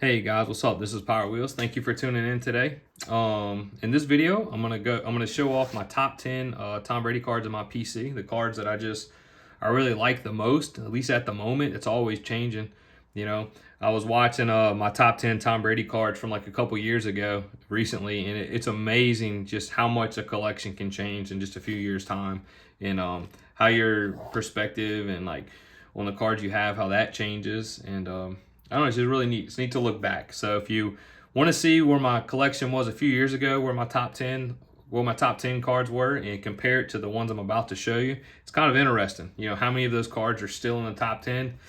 Hey guys, what's up? This is Power Wheels. Thank you for tuning in today. In this video, I'm gonna show off my top 10 Tom Brady cards in my PC. The cards that I really like the most, at least at the moment. It's always changing. You know, I was watching my top 10 Tom Brady cards from like a couple years ago recently, and it's amazing just how much a collection can change in just a few years' time, and how your perspective and like on the cards you have, how that changes, and I don't know, it's just really neat. It's neat to look back. So if you want to see where my collection was a few years ago, where my top 10 cards were, and compare it to the ones I'm about to show you, it's kind of interesting. You know, how many of those cards are still in the top 10?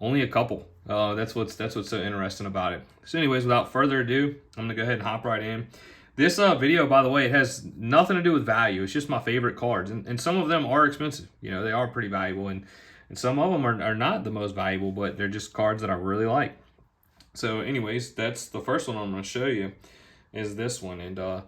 Only a couple. That's what's so interesting about it. So anyways, without further ado, I'm gonna go ahead and hop right in. This video, by the way, it has nothing to do with value. It's just my favorite cards, and some of them are expensive. You know, they are pretty valuable, and some of them are not the most valuable, but they're just cards that I really like. So anyways, that's the first one I'm going to show you is this one. And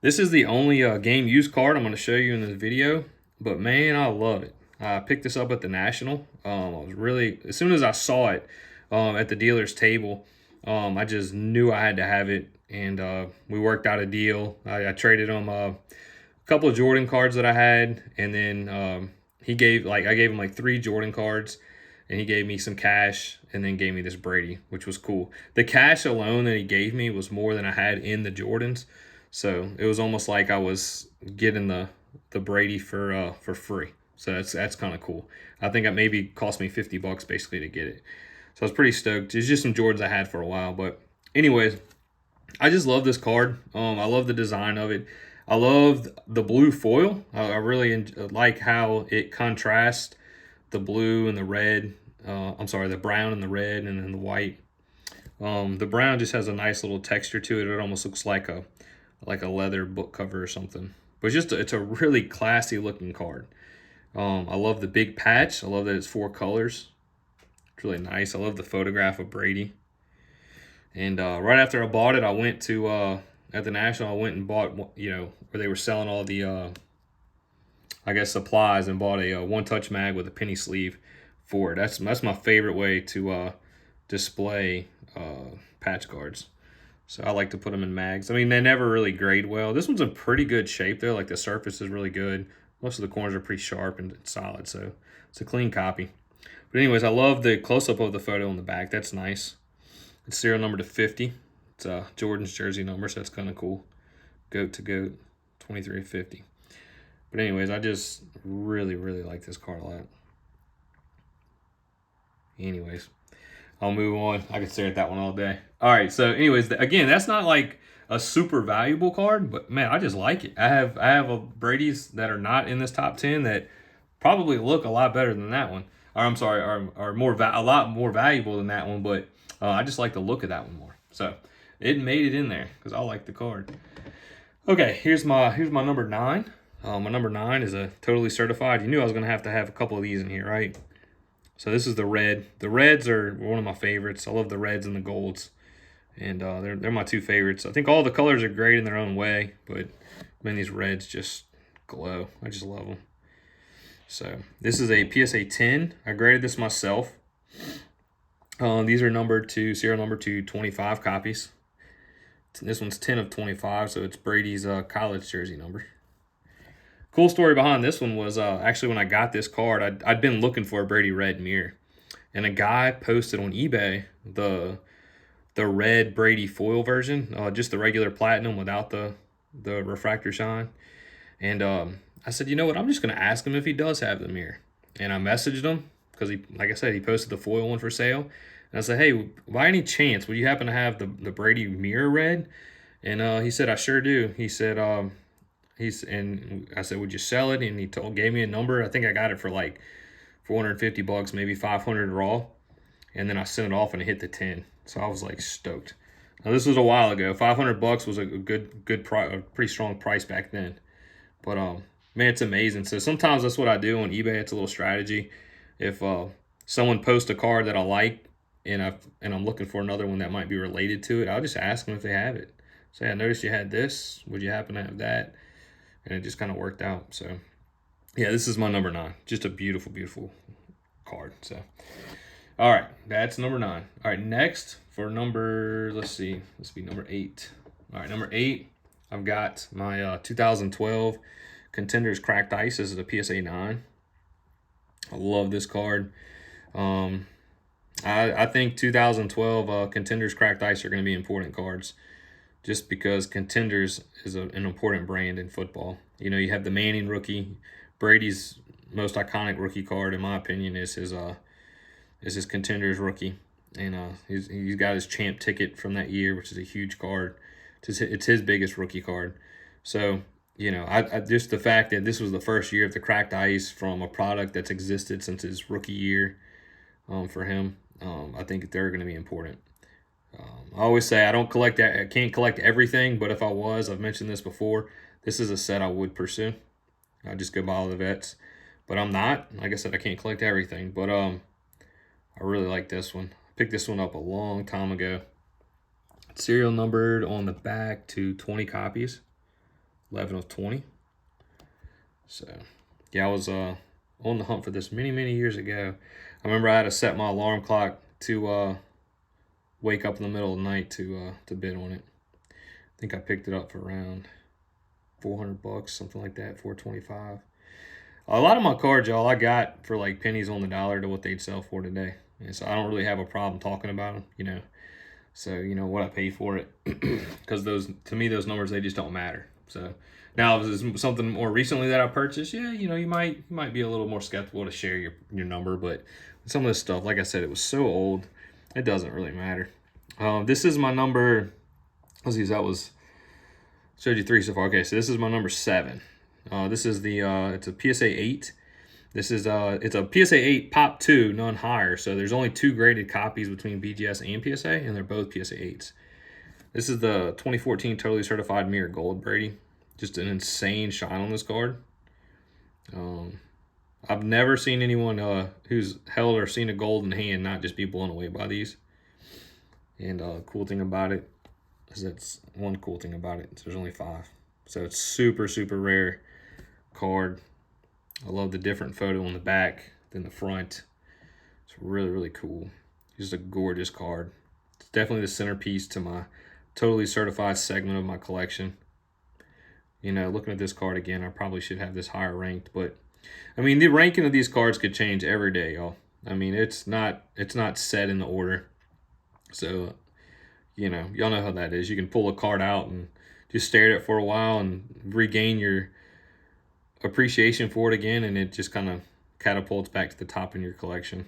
this is the only game used card I'm going to show you in this video. But man, I love it. I picked this up at the National. I was really, as soon as I saw it at the dealer's table, I just knew I had to have it. And we worked out a deal. I traded him a couple of Jordan cards that I had, and then I gave him like 3 Jordan cards, and he gave me some cash, and then gave me this Brady, which was cool. The cash alone that he gave me was more than I had in the Jordans, so it was almost like I was getting the Brady for free. So that's kind of cool. I think it maybe cost me $50 basically to get it. So I was pretty stoked. It's just some Jordans I had for a while, but anyways, I just love this card. I love the design of it. I love the blue foil. I really like how it contrasts the blue and the red. I'm sorry, the brown and the red, and then the white. The brown just has a nice little texture to it. It almost looks like a leather book cover or something. But it's a really classy looking card. I love the big patch. I love that it's 4 colors. It's really nice. I love the photograph of Brady. And right after I bought it, I went to at the National. I went and bought, you know, where they were selling all the I guess supplies, and bought a one-touch mag with a penny sleeve for it. That's my favorite way to display patch cards. So I like to put them in mags. I mean, they never really grade well. This one's in pretty good shape though. Like the surface is really good. Most of the corners are pretty sharp and solid, so it's a clean copy. But anyways, I love the close-up of the photo on the back. That's nice. It's serial number to 50. It's Jordan's jersey number, so that's kind of cool. Goat to goat, 23 of 50. But anyways, I just really, really like this card a lot. Anyways, I'll move on. I could stare at that one all day. All right, so anyways, again, that's not like a super valuable card, but man, I just like it. I have a Brady's that are not in this top 10 that probably look a lot better than that one. Or I'm sorry, are a lot more valuable than that one, but I just like the look of that one more. So it made it in there because I like the card. Okay, here's my number 9. My number 9 is a totally certified. You knew I was gonna have to have a couple of these in here, right? So this is the red. The reds are one of my favorites. I love the reds and the golds, and they're my 2 favorites. I think all the colors are great in their own way, but man, these reds just glow. I just love them. So this is a PSA 10. I graded this myself. These are numbered to serial number to 25 copies. This one's 10 of 25, so it's Brady's college jersey number. Cool story behind this one was actually when I got this card, I'd been looking for a Brady red mirror, and a guy posted on eBay the red Brady foil version, just the regular platinum without the refractor shine. And I said, you know what, I'm just gonna ask him if he does have the mirror. And I messaged him because he, like I said, he posted the foil one for sale. And I said, hey, by any chance, would you happen to have the Brady mirror red? And he said, I sure do. He said, and I said, would you sell it? And he gave me a number. I think I got it for like $450, maybe 500 raw. And then I sent it off and it hit the 10. So I was like stoked. Now this was a while ago. $500 was a good price, a pretty strong price back then. But man, it's amazing. So sometimes that's what I do on eBay. It's a little strategy. If someone posts a card that I like, and I'm looking for another one that might be related to it, I'll just ask them if they have it. Say, I noticed you had this. Would you happen to have that? And it just kind of worked out. So yeah, this is my number 9. Just a beautiful, beautiful card. So all right, that's number 9. All right, next for number, let's see, this will be number 8. All right, number 8, I've got my 2012 Contenders Cracked Ice. This is a PSA 9. I love this card. I think 2012 Contenders Cracked Ice are going to be important cards, just because Contenders is an important brand in football. You know, you have the Manning rookie. Brady's most iconic rookie card, in my opinion, is his Contenders rookie, and he's got his champ ticket from that year, which is a huge card. It's his biggest rookie card. So, you know, I just the fact that this was the first year of the Cracked Ice from a product that's existed since his rookie year, for him, I think they're going to be important. I always say I can't collect everything, but if I was, I've mentioned this before, this is a set I would pursue. I just go buy all the vets, but I'm not. Like I said, I can't collect everything, but I really like this one. I picked this one up a long time ago. It's serial numbered on the back to 20 copies, 11 of 20. So, yeah, I was on the hunt for this many years ago. I remember I had to set my alarm clock to wake up in the middle of the night to bid on it. I think I picked it up for around $400, something like that, $425. A lot of my cards, y'all, I got for like pennies on the dollar to what they'd sell for today. And so I don't really have a problem talking about them, you know. So, you know, what I pay for it. Because to me, those numbers, they just don't matter. So now, if it's something more recently that I purchased, yeah, you know, you might be a little more skeptical to share your number. But some of this stuff, like I said, it was so old, it doesn't really matter. This is my number, let's see, showed you 3 so far. Okay, so this is my number 7. This is it's a PSA 8. This is it's a PSA 8 Pop 2, none higher. So there's only 2 graded copies between BGS and PSA, and they're both PSA 8s. This is the 2014 Totally Certified Mirror Gold Brady. Just an insane shine on this card. I've never seen anyone who's held or seen a gold in hand not just be blown away by these. And cool thing about it is there's only 5. So it's super rare card. I love the different photo on the back than the front. It's really cool. Just a gorgeous card. It's definitely the centerpiece to my Totally Certified segment of my collection. You know, looking at this card again, I probably should have this higher ranked, but I mean, the ranking of these cards could change every day, y'all. I mean, it's not set in the order. So, you know, y'all know how that is. You can pull a card out and just stare at it for a while and regain your appreciation for it again, and it just kind of catapults back to the top in your collection.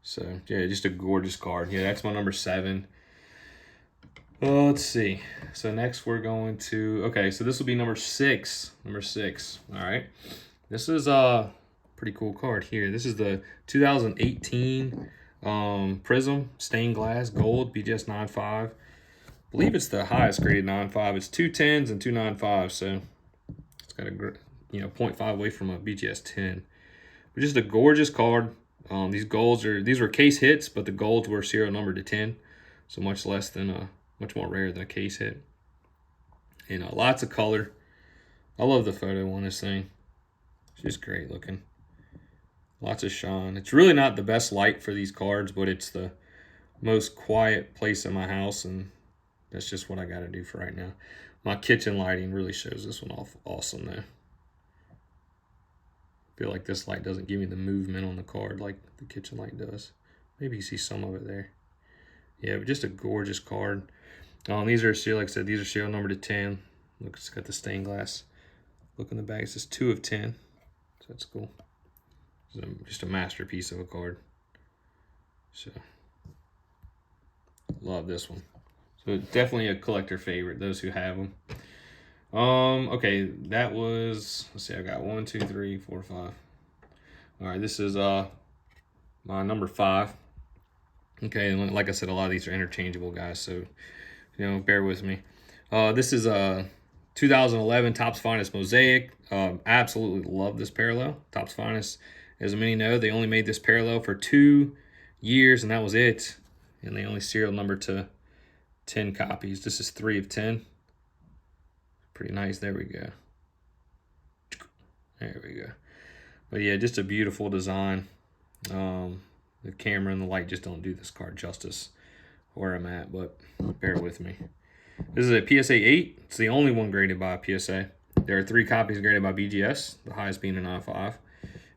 So, yeah, just a gorgeous card. Yeah, that's my number 7. Let's see. So next we're going to, okay, so this will be number 6. Number 6. All right. This is a pretty cool card here. This is the 2018 Prism Stained Glass Gold BGS 9.5. I believe it's the highest graded 9.5. It's 2 10s and 2 9.5s, so it's got a 0.5 away from a BGS 10. But just a gorgeous card. These were case hits, but the golds were serial numbered to 10, so much more rare than a case hit. And lots of color. I love the photo on this thing. It's just great looking. Lots of shine. It's really not the best light for these cards, but it's the most quiet place in my house, and that's just what I got to do for right now. My kitchen lighting really shows this one off awesome though. I feel like this light doesn't give me the movement on the card like the kitchen light does. Maybe you see some of it there. Yeah, but just a gorgeous card. These are serial, like I said, these are serial numbered to 10. Look, it's got the stained glass look in the back. It says 2 of 10. So that's cool. It's just a masterpiece of a card. So, love this one. So definitely a collector favorite, those who have them. Okay, that was, let's see, I got 1, 2, 3, 4, 5. All right, this is my number 5. Okay, and like I said, a lot of these are interchangeable, guys, so you know, bear with me. This is a 2011 Topps Finest Mosaic. Absolutely love this parallel. Topps Finest, as many know, they only made this parallel for 2 years, and that was it. And they only serial numbered to 10 copies. This is 3 of 10. Pretty nice. There we go. There we go. But yeah, just a beautiful design. The camera and the light just don't do this card justice. where I'm at, but bear with me. This is a PSA 8. It's the only one graded by PSA. There are 3 copies graded by BGS, the highest being a 9.5,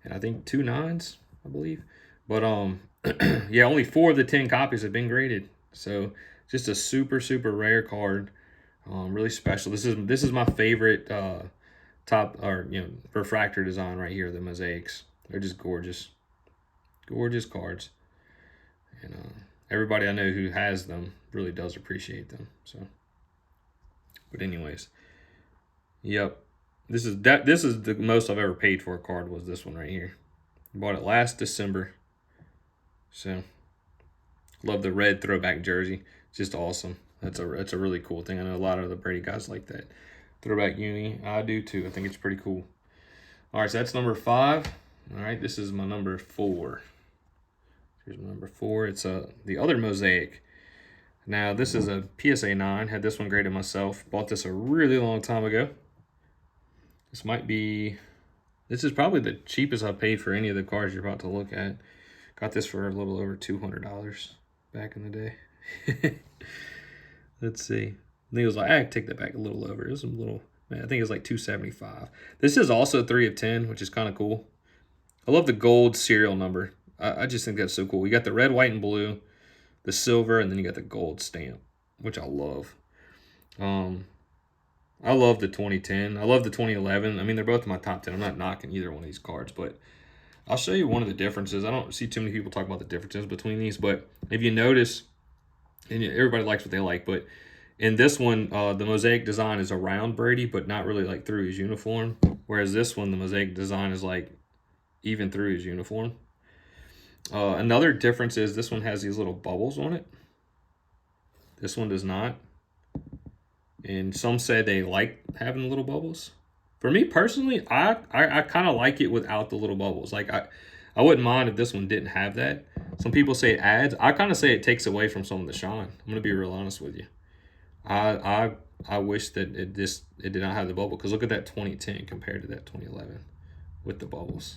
and I think 2 9s, I believe. But yeah, only 4 of the 10 copies have been graded. So just a super rare card. Really special. This is my favorite top or refractor design right here. The mosaics. They're just gorgeous, gorgeous cards. And everybody I know who has them really does appreciate them. So, but anyways, yep. This is the most I've ever paid for a card was this one right here. Bought it last December. So, love the red throwback jersey. Just awesome. That's a really cool thing. I know a lot of the Brady guys like that throwback uni. I do too. I think it's pretty cool. All right, so that's number 5. All right, this is my number 4. Here's my number 4. It's the other mosaic. Now this is a PSA 9. Had this one graded myself. Bought this a really long time ago. This is probably the cheapest I paid for any of the cards you're about to look at. Got this for a little over $200 back in the day. Let's see. I think it was like, I take that back a little over. It was a little, man, I think it was like $275. This is also 3 of 10, which is kind of cool. I love the gold serial number. I just think that's so cool. You got the red, white, and blue, the silver, and then you got the gold stamp, which I love. I love the 2010. I love the 2011. I mean, they're both in my top 10. I'm not knocking either one of these cards, but I'll show you one of the differences. I don't see too many people talk about the differences between these, but if you notice, and everybody likes what they like, but in this one, the mosaic design is around Brady, but not really like through his uniform. Whereas this one, the mosaic design is like even through his uniform. Another difference is this one has these little bubbles on it. This one does not. And some say they like having the little bubbles. For me personally, I kind of like it without the little bubbles. Like I wouldn't mind if this one didn't have that. Some people say it adds. I kind of say it takes away from some of the shine. I'm gonna be real honest with you. I wish that it did not have the bubble, because look at that 2010 compared to that 2011 with the bubbles.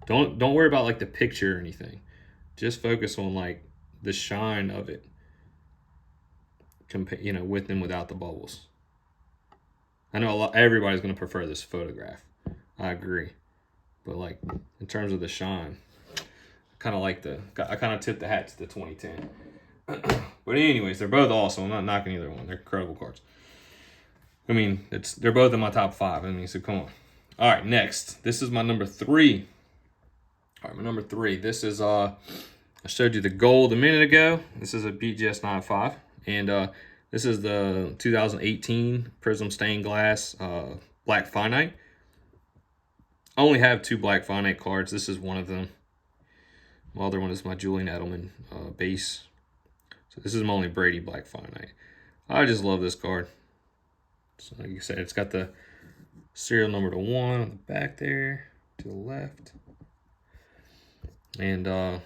Don't worry about like the picture or anything. Just focus on like the shine of it. With and without the bubbles. I know everybody's gonna prefer this photograph. I agree, but like in terms of the shine, I kind of tip the hat to the 2010. But anyways, they're both awesome. I'm not knocking either one. They're incredible cards. I mean, they're both in my top 5. I mean, so come on. All right, next. This is my number 3. All right, my number 3. This is I showed you the gold a minute ago. This is a BGS 9.5, and this is the 2018 Prism Stained Glass Black Finite. I only have 2 Black Finite cards. This is one of them. My other one is my Julian Edelman base. So this is my only Brady Black Finite. I just love this card. So like you said, it's got the serial number to 1 on the back there, to the left. And a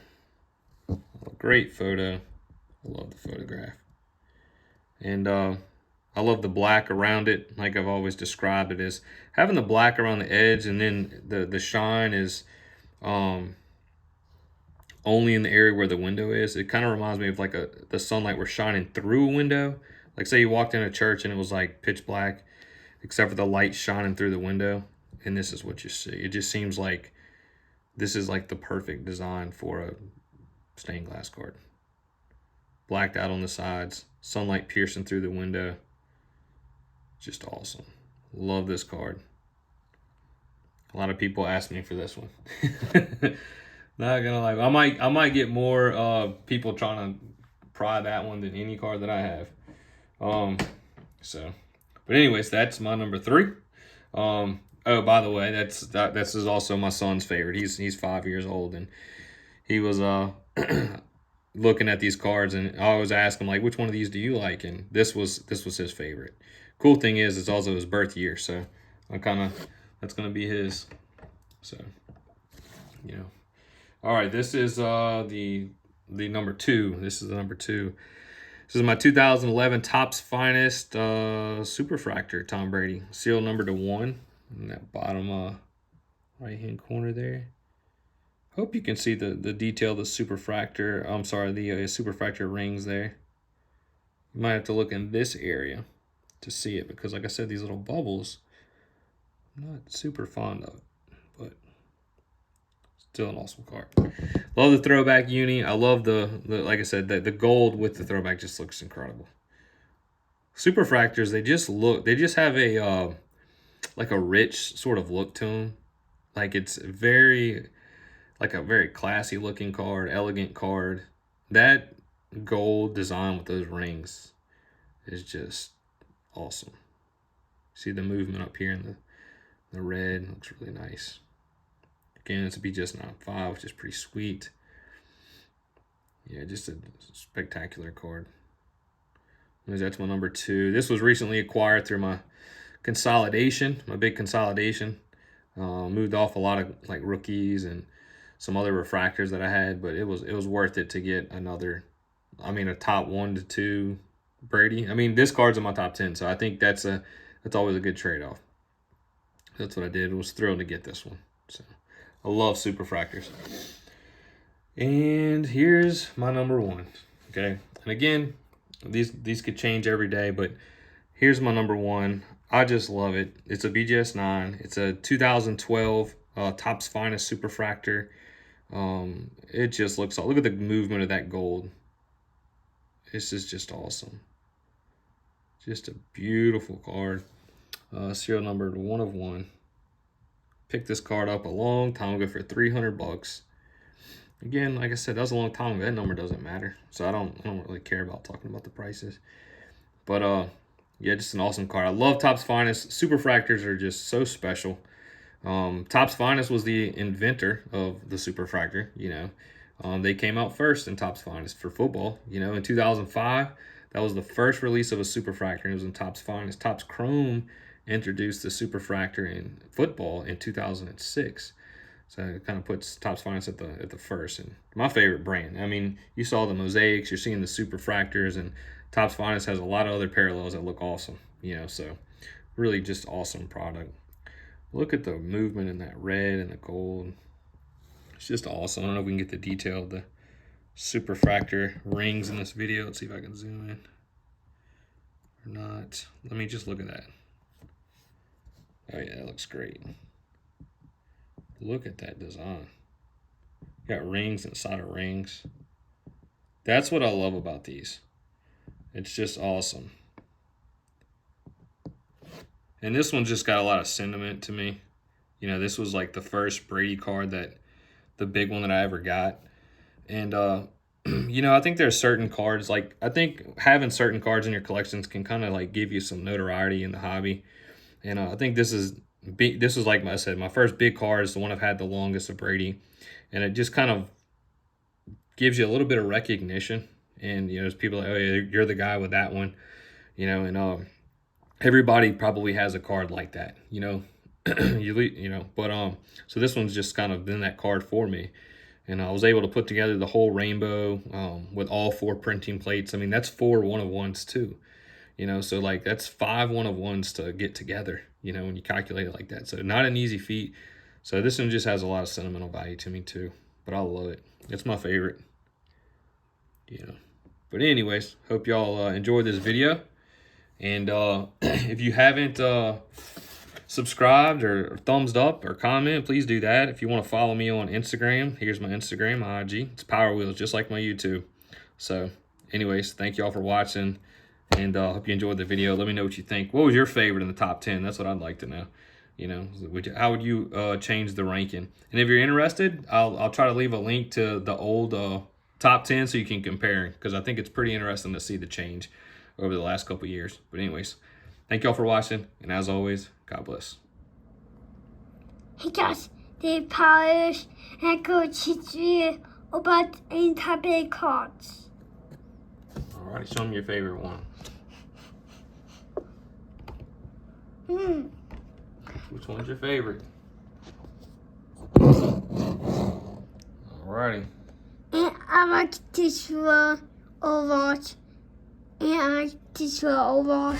great photo. I love the photograph. And I love the black around it, like I've always described it as having the black around the edge, and then the shine is only in the area where the window is. It kind of reminds me of like the sunlight was shining through a window. Like say you walked in a church and it was like pitch black, except for the light shining through the window. And this is what you see. It just seems like this is like the perfect design for a stained glass card. Blacked out on the sides, sunlight piercing through the window. Just awesome. Love this card. A lot of people ask me for this one. Not gonna lie, I might get more people trying to pry that one than any card that I have. But anyways, that's my number 3. Oh, by the way, this is also my son's favorite. He's 5 years old, and he was looking at these cards, and I always ask him like, which one of these do you like? And this was his favorite. Cool thing is, it's also his birth year, so that's gonna be his. So, All right, this is the number 2. This is the number 2. This is my 2011 Topps Finest Superfractor Tom Brady. Serial number to 1 in that bottom right-hand corner there. Hope you can see the detail of the superfractor. I'm sorry, the superfractor rings there. You might have to look in this area to see it because, like I said, these little bubbles, I'm not super fond of, but still an awesome card. Love the throwback uni. I love the like I said, the gold with the throwback just looks incredible. Superfractors, they just have a like a rich sort of look to them. Like it's like a very classy looking card, elegant card. That gold design with those rings is just awesome. See the movement up here in the red, looks really nice. Again, it's a BGS 9.5, which is pretty sweet. Yeah, just a spectacular card. That's my number 2. This was recently acquired through my consolidation, my big consolidation. Moved off a lot of like rookies and some other refractors that I had, but it was worth it to get another, a top 1 to 2 Brady. This card's in my top 10, so I think that's always a good trade-off. That's what I did. I was thrilled to get this one. So I love superfractors. And here's my number 1. Okay, and again, these could change every day, but here's my number 1. I just love it. It's a BGS 9. It's a 2012 Topps Finest Superfractor. It just looks, look at the movement of that gold. This is just awesome. Just a beautiful card. Serial number 1 of 1. Picked this card up a long time ago for $300. Again, like I said, that was a long time ago. That number doesn't matter, so I don't really care about talking about the prices. But yeah, just an awesome card. I love Topps Finest. Superfractors are just so special. Topps Finest was the inventor of the superfractor. They came out first in Topps Finest for football. In 2005, that was the first release of a superfractor, and it was in Topps Finest. Topps Chrome introduced the superfractor in football in 2006. So it kind of puts Topps Finest at the first, and my favorite brand. You saw the mosaics, you're seeing the superfractors, and Topps Finest has a lot of other parallels that look awesome. So really just awesome product. Look at the movement in that red and the gold. It's just awesome. I don't know if we can get the detail of the superfractor rings in this video. Let's see if I can zoom in or not. Let me just look at that. Oh yeah, that looks great. Look at that design. Got rings inside of rings. That's what I love about these. It's just awesome. And this one just got a lot of sentiment to me. This was like the first Brady card, the big one that I ever got. And, I think there's certain cards, like I think having certain cards in your collections can kind of like give you some notoriety in the hobby. And I think this is like I said, my first big card is the one I've had the longest of Brady. And it just kind of gives you a little bit of recognition. And, there's people like, oh, yeah, you're the guy with that one. And everybody probably has a card like that, so this one's just kind of been that card for me. And I was able to put together the whole rainbow with all 4 printing plates. That's 4 1-of-1s too. So like that's 5 1-of-1s to get together, when you calculate it like that. So not an easy feat. So this one just has a lot of sentimental value to me too, but I love it. It's my favorite, But anyways, hope y'all enjoyed this video. And if you haven't subscribed or thumbs up or comment, please do that. If you want to follow me on Instagram, here's my Instagram, my IG. It's Power Wheels, just like my YouTube. So anyways, thank y'all for watching, and hope you enjoyed the video. Let me know what you think. What was your favorite in the top 10? That's what I'd like to know. How would you change the ranking? And if you're interested, I'll try to leave a link to the old top 10 so you can compare, because I think it's pretty interesting to see the change over the last couple years. But anyways, thank y'all for watching, and as always, God bless. Hey guys, the powers and go teach you about internet cards. Alright, show me your favorite one. Which one's your favorite? Alrighty. And I like this one a lot. And I like this one a lot.